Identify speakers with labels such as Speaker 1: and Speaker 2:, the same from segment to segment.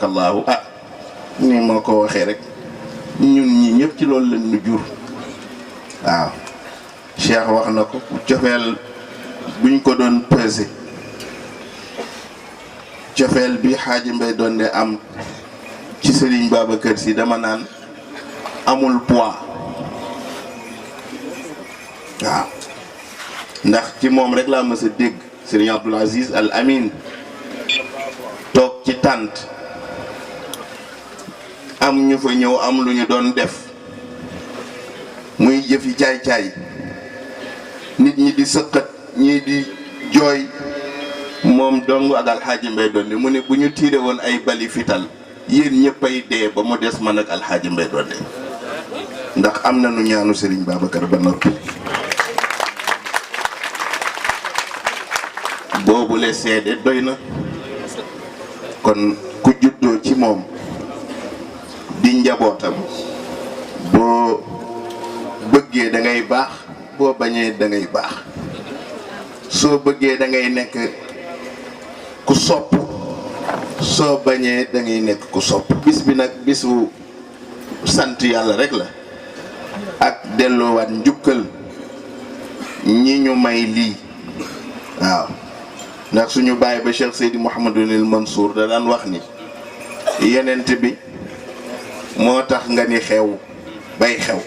Speaker 1: tabarakallahu ni ma ko waxee rek ñun ñi ñëpp ci loolu lañ ñu jur waaw Cheikh wax na ko cofeel buñ ko doon pesé cofeel bi Xaaji Mbay doon ne am ci Serigne Babacar Sy dama naan amul poids waaw ndax ci moom rek laa mës a dégg Serigne Abdoul Aziz Al Amin toog ci tànt am ñu fa ñëw am lu ñu doon def muy jëfi caay-caay nit ñi di sëqat ñii di jooy moom dong ak Alxaaji Mbay Donde mu ne bu ñu tiire woon ay bali fital yéen ñëpp ay dee ba mu des man ak Alxaaji Mbay Donde ndax am na nu ñaanu Serigne Babacar ba noppi boobu le seede doy na kon ku juddoo ci moom di njabootam boo bëggee da ngay baax boo bañee da ngay baax soo bëggee da ngay nekk ku sopp soo bañee da ngay nekk ku sopp bis bi nag bisu sant yàlla rek la ak delloowaat njukkal ñi ñu may lii waaw ndax suñu bàyyi ba Cheikh Seydi Mouhamadunil Mansour da daan wax ni yenent bi moo tax nga ni xew bay xew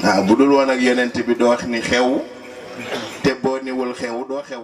Speaker 1: waaw bu dul woon ak yenent bi doo wax ni xew te boo niwul xew doo xew